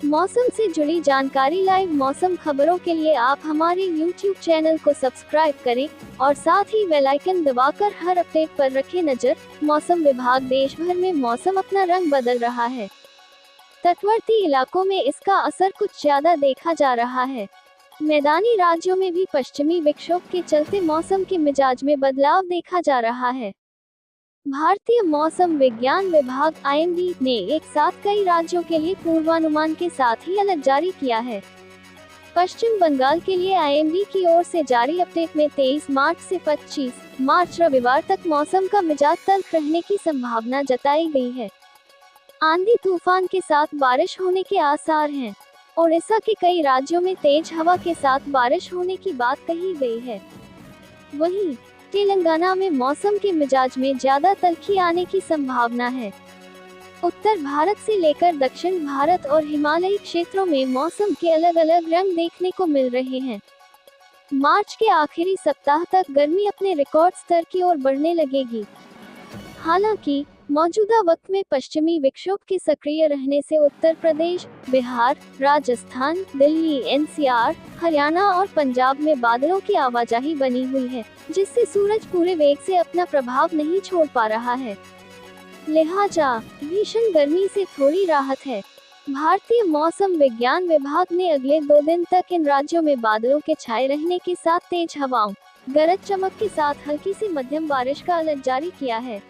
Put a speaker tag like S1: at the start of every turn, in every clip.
S1: मौसम से जुड़ी जानकारी लाइव मौसम खबरों के लिए आप हमारे YouTube चैनल को सब्सक्राइब करें और साथ ही बेल आइकन दबाकर हर अपडेट पर रखें नजर। मौसम विभाग देश भर में मौसम अपना रंग बदल रहा है। तटवर्ती इलाकों में इसका असर कुछ ज्यादा देखा जा रहा है। मैदानी राज्यों में भी पश्चिमी विक्षोभ के चलते मौसम के मिजाज में बदलाव देखा जा रहा है। भारतीय मौसम विज्ञान विभाग (IMD) ने एक साथ कई राज्यों के लिए पूर्वानुमान के साथ ही अलर्ट जारी किया है। पश्चिम बंगाल के लिए IMD की ओर से जारी अपडेट में 23 मार्च से 25 मार्च रविवार तक मौसम का मिजाज तल्ख रहने की संभावना जताई गई है। आंधी तूफान के साथ बारिश होने के आसार हैं। ओडिशा के कई राज्यों में तेज हवा के साथ बारिश होने की बात कही गई है। वहीं तेलंगाना में मौसम के मिजाज में ज्यादा तल्खी आने की संभावना है। उत्तर भारत से लेकर दक्षिण भारत और हिमालयी क्षेत्रों में मौसम के अलग अलग रंग देखने को मिल रहे हैं। मार्च के आखिरी सप्ताह तक गर्मी अपने रिकॉर्ड स्तर की ओर बढ़ने लगेगी। हालांकि मौजूदा वक्त में पश्चिमी विक्षोभ के सक्रिय रहने से उत्तर प्रदेश, बिहार, राजस्थान, दिल्ली, NCR, हरियाणा और पंजाब में बादलों की आवाजाही बनी हुई है, जिससे सूरज पूरे वेग से अपना प्रभाव नहीं छोड़ पा रहा है। लिहाजा भीषण गर्मी से थोड़ी राहत है। भारतीय मौसम विज्ञान विभाग ने अगले 2 दिन तक इन राज्यों में बादलों के छाए रहने के साथ तेज हवाओं, गरज चमक के साथ हल्की से मध्यम बारिश का अलर्ट जारी किया है।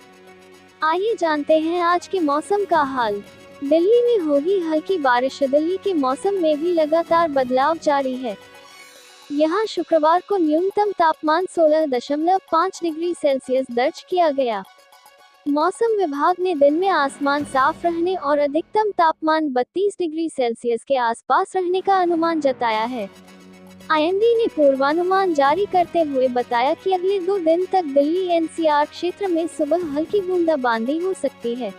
S1: आइए जानते हैं आज के मौसम का हाल। दिल्ली में होगी हल्की बारिश। दिल्ली के मौसम में भी लगातार बदलाव जारी है। यहां शुक्रवार को न्यूनतम तापमान 16.5 डिग्री सेल्सियस दर्ज किया गया। मौसम विभाग ने दिन में आसमान साफ रहने और अधिकतम तापमान 32 डिग्री सेल्सियस के आसपास रहने का अनुमान जताया है। IMD ने पूर्वानुमान जारी करते हुए बताया कि अगले 2 दिन तक दिल्ली NCR क्षेत्र में सुबह हल्की बूंदाबांदी हो सकती है।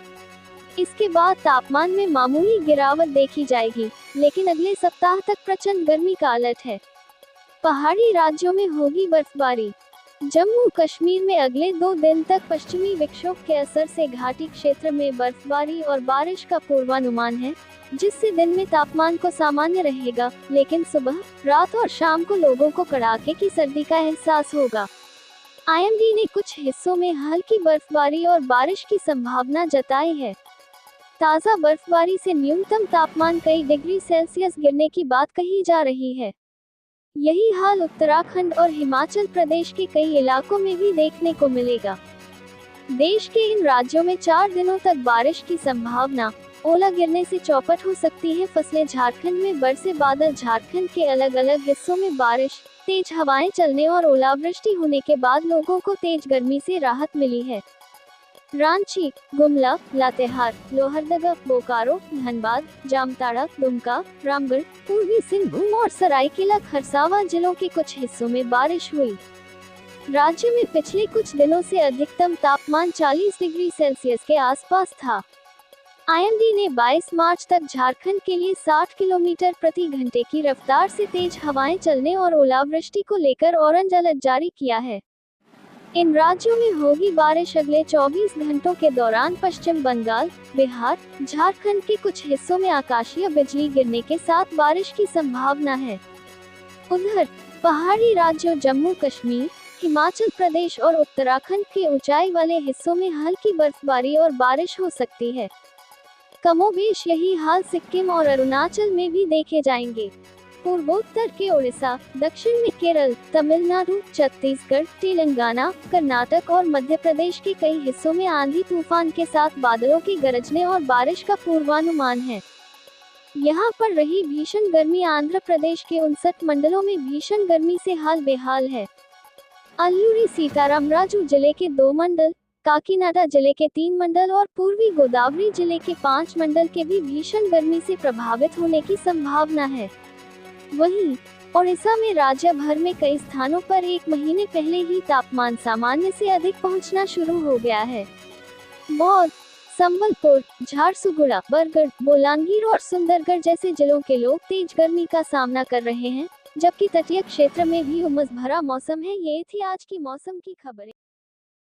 S1: इसके बाद तापमान में मामूली गिरावट देखी जाएगी, लेकिन अगले सप्ताह तक प्रचंड गर्मी का अलर्ट है। पहाड़ी राज्यों में होगी बर्फबारी। जम्मू कश्मीर में अगले 2 दिन तक पश्चिमी विक्षोभ के असर से घाटी क्षेत्र में बर्फबारी और बारिश का पूर्वानुमान है, जिससे दिन में तापमान को सामान्य रहेगा, लेकिन सुबह, रात और शाम को लोगों को कड़ाके की सर्दी का एहसास होगा। IMD ने कुछ हिस्सों में हल्की बर्फबारी और बारिश की संभावना जताई है। ताज़ा बर्फबारी से न्यूनतम तापमान कई डिग्री सेल्सियस गिरने की बात कही जा रही है। यही हाल उत्तराखंड और हिमाचल प्रदेश के कई इलाकों में भी देखने को मिलेगा। देश के इन राज्यों में 4 दिनों तक बारिश की संभावना। ओला गिरने से चौपट हो सकती है फसलें। झारखंड में बरसे बादल। झारखंड के अलग अलग हिस्सों में बारिश, तेज हवाएं चलने और ओलावृष्टि होने के बाद लोगों को तेज गर्मी से राहत मिली है। रांची, गुमला, लातेहार, लोहरदगा, बोकारो, धनबाद, जामताड़ा, दुमका, रामगढ़, पूर्वी सिंहभूम और सरायकेला खरसावां जिलों के कुछ हिस्सों में बारिश हुई। राज्य में पिछले कुछ दिनों से अधिकतम तापमान 40 डिग्री सेल्सियस के आसपास था। IMD ने 22 मार्च तक झारखंड के लिए 60 किलोमीटर प्रति घंटे की रफ्तार से तेज हवाएं चलने और ओलावृष्टि को लेकर ऑरेंज अलर्ट जारी किया है। इन राज्यों में होगी बारिश अगले 24 घंटों के दौरान। पश्चिम बंगाल, बिहार, झारखंड के कुछ हिस्सों में आकाशीय बिजली गिरने के साथ बारिश की संभावना है। उधर पहाड़ी राज्यों जम्मू कश्मीर, हिमाचल प्रदेश और उत्तराखंड के ऊंचाई वाले हिस्सों में हल्की बर्फबारी और बारिश हो सकती है। कमोबेश यही हाल सिक्किम और अरुणाचल में भी देखे जाएंगे। पूर्वोत्तर के ओडिशा, दक्षिण में केरल, तमिलनाडु, छत्तीसगढ़, तेलंगाना, कर्नाटक और मध्य प्रदेश के कई हिस्सों में आंधी तूफान के साथ बादलों के गरजने और बारिश का पूर्वानुमान है। यहाँ पर रही भीषण गर्मी। आंध्र प्रदेश के 59 मंडलों में भीषण गर्मी से हाल बेहाल है। अल्लूरी सीतारामराजू जिले के 2 मंडल, काकीनाडा जिले के 3 मंडल और पूर्वी गोदावरी जिले के 5 मंडल के भी भीषण गर्मी से प्रभावित होने की संभावना है। वहीं ओडिशा में राज्य भर में कई स्थानों पर 1 महीने पहले ही तापमान सामान्य से अधिक पहुंचना शुरू हो गया है। बौद्ध, संबलपुर, झारसुगुड़ा, बरगढ़, बोलांगीर और सुंदरगढ़ जैसे जिलों के लोग तेज गर्मी का सामना कर रहे हैं, जबकि तटीय क्षेत्र में भी उमस भरा मौसम है। ये थी आज की मौसम की खबरें।